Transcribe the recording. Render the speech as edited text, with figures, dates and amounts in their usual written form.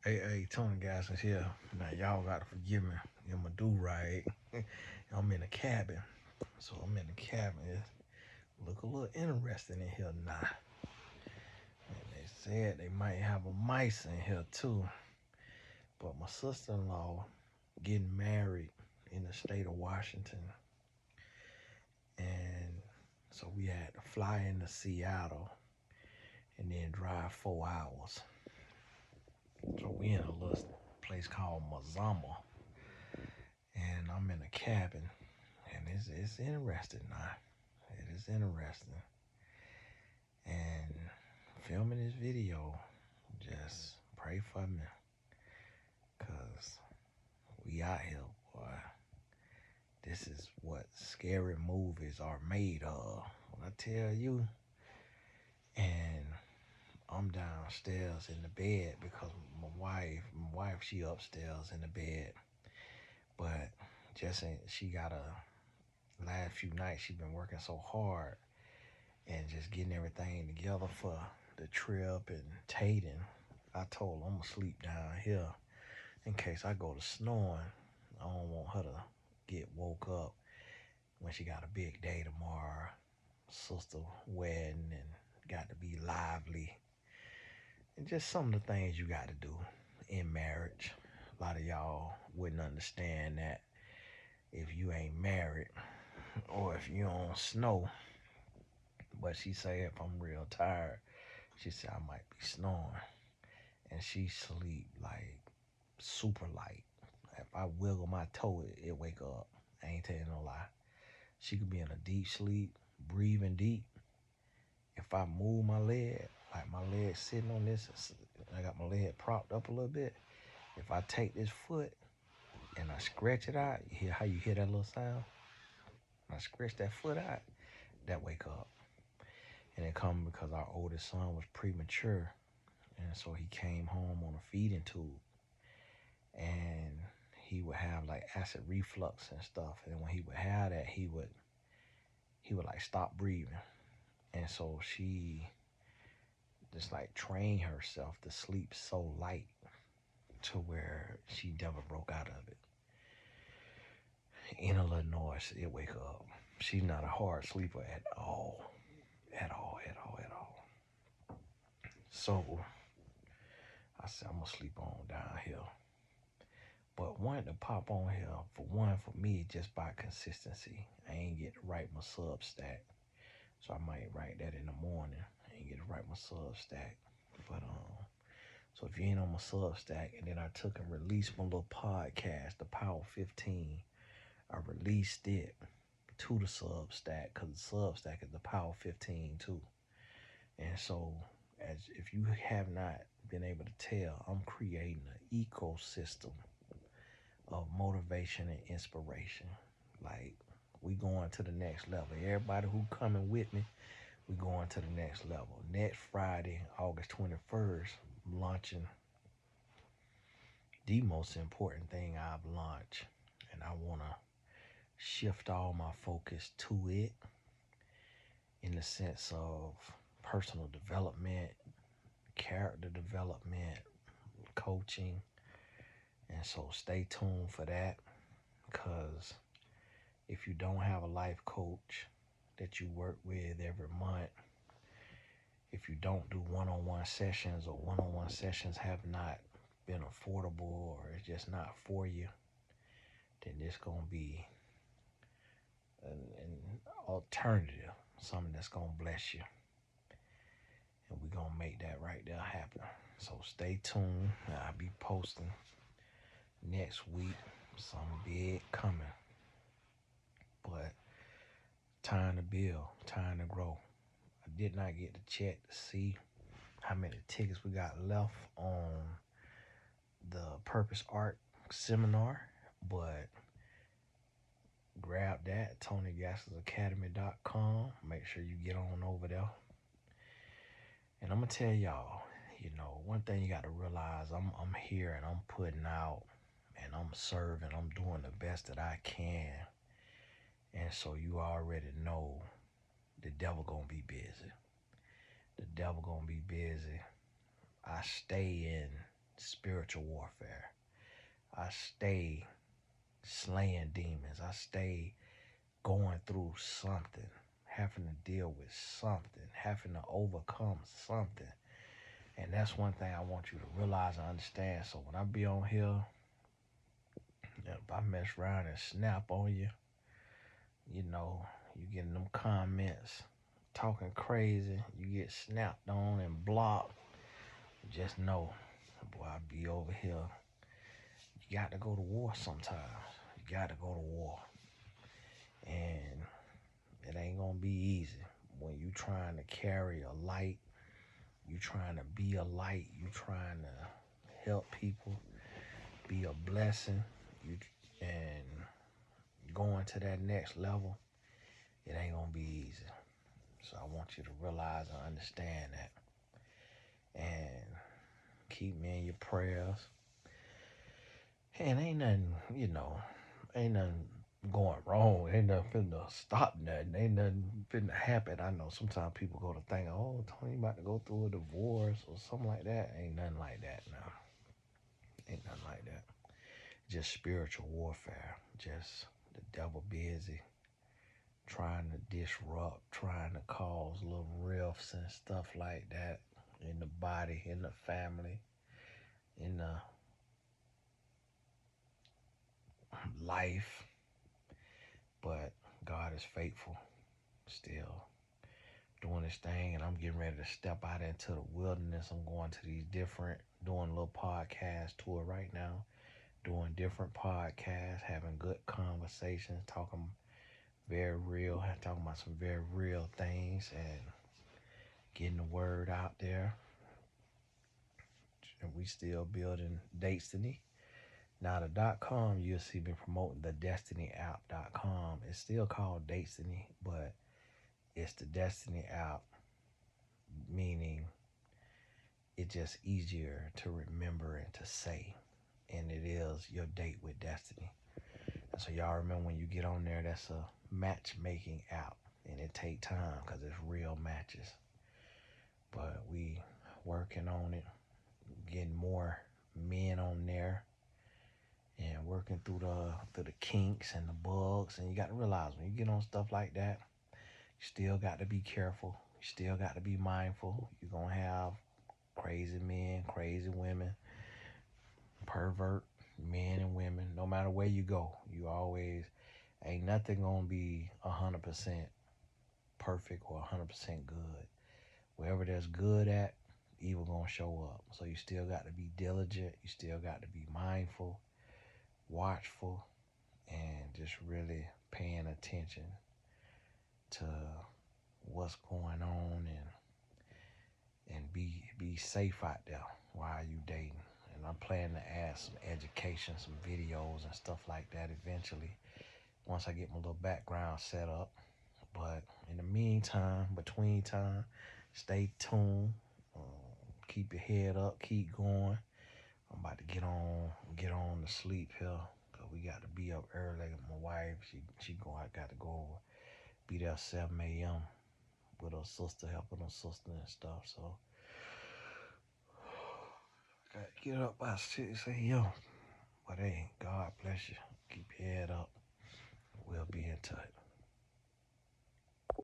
Hey, Tony Gaskins here. Now y'all gotta forgive me. I'm a do right. I'm in a cabin, so I'm in the cabin. It look a little interesting in here now. And they said they might have a mice in here too. But my sister-in-law getting married in the state of Washington, and so we had to fly into Seattle and then drive 4 hours. So we in a little place called Mazama, and I'm in a cabin. And it's interesting now. It is interesting. And filming this video, just pray for me. Cause we out here, boy. This is what scary movies are made of. When I tell you, and I'm downstairs in the bed because my wife, she upstairs in the bed. But just ain't she got a last few nights she been working so hard and just getting everything together for the trip and Tatum. I told her I'm gonna sleep down here in case I go to snoring. I don't want her to get woke up when she got a big day tomorrow. Sister wedding and got to be lively. And just some of the things you got to do in marriage. A lot of y'all wouldn't understand that if you ain't married or if you don't snow. But she say if I'm real tired, she said I might be snoring. And she sleep like super light. If I wiggle my toe, it wake up. I ain't telling no lie. She could be in a deep sleep, breathing deep. If I move my leg, like my leg sitting on this, I got my leg propped up a little bit. If I take this foot and I stretch it out, you hear how you hear that little sound? I stretch that foot out, that wake up. And it come because our oldest son was premature. And so he came home on a feeding tube. And he would have like acid reflux and stuff. And when he would have that, he would like stop breathing. And so she just like trained herself to sleep so light to where she never broke out of it. In a little noise, it wake up. She's not a hard sleeper at all. At all, at all, at all. So I said, I'm gonna sleep on down here. But wanted to pop on here for me, just by consistency. I ain't get to write my Substack. So I might write that in the morning. I ain't get to write my Substack. But so if you ain't on my Substack, and then I took and released my little podcast, The Power 15. I released it to the Substack because the Substack is the Power 15 too. And so, as if you have not been able to tell, I'm creating an ecosystem of motivation and inspiration. Like, we going to the next level. Everybody who coming with me, we going to the next level. Next Friday, August 21st, I'm launching the most important thing I've launched. And I want to shift all my focus to it in the sense of personal development, character development, coaching. And so stay tuned for that, because if you don't have a life coach that you work with every month, if you don't do one-on-one sessions, or one-on-one sessions have not been affordable, or it's just not for you, then this going to be an alternative, something that's going to bless you. And we're going to make that right there happen. So stay tuned. I'll be posting next week, something big coming. But time to build, time to grow. I did not get to check to see how many tickets we got left on the Purpose Art seminar, but grab that, TonyGaskinsAcademy.com. Make sure you get on over there. And I'm going to tell y'all, one thing you got to realize, I'm here and I'm putting out and I'm serving. I'm doing the best that I can. And so you already know the devil going to be busy. The devil going to be busy. I stay in spiritual warfare. I stay slaying demons. I stay going through something, having to deal with something, having to overcome something. And that's one thing I want you to realize and understand. So when I be on here, if I mess around and snap on you, you know, you getting them comments talking crazy, you get snapped on and blocked, just know, boy, I be over here. You got to go to war sometimes. You got to go to war. And it ain't going to be easy. When you trying to carry a light, you trying to be a light, you trying to help people, be a blessing, you and going to that next level, it ain't going to be easy. So I want you to realize and understand that. And keep me in your prayers. And ain't nothing, ain't nothing going wrong. Ain't nothing finna stop nothing. Ain't nothing finna happen. I know sometimes people go to think, oh, Tony about to go through a divorce or something like that. Ain't nothing like that, no. Ain't nothing like that. Just spiritual warfare. Just the devil busy trying to disrupt, trying to cause little rifts and stuff like that in the body, in the family, in the life. But God is faithful still doing his thing, and I'm getting ready to step out into the wilderness. I'm going to these doing a little podcast tour right now, doing different podcasts, having good conversations, talking about some very real things, and getting the word out there. And we still building Destiny. Now the .com, you'll see me promoting the Destiny app.com. It's still called Destiny, but it's the Destiny app, meaning it's just easier to remember and to say. And it is your date with Destiny. And so y'all remember when you get on there, that's a matchmaking app. And it take time because it's real matches. But we working on it, getting more men on there, and working through the kinks and the bugs. And you got to realize when you get on stuff like that, you still got to be careful. You still got to be mindful. You're going to have crazy men, crazy women, pervert men and women. No matter where you go, you always, ain't nothing going to be 100% perfect or 100% good. Wherever there's good at, evil going to show up. So you still got to be diligent. You still got to be mindful, watchful, and just really paying attention to what's going on, and be safe out there while you dating. And I'm planning to add some education, some videos and stuff like that eventually once I get my little background set up. But in the meantime, between time, stay tuned. Keep your head up. Keep going. I'm about to get on to sleep here, cause we got to be up early. My wife, I got to go be there 7 a.m. with her sister, helping her sister and stuff. So got to get up by 6 a.m. But hey, God bless you. Keep your head up. We'll be in touch.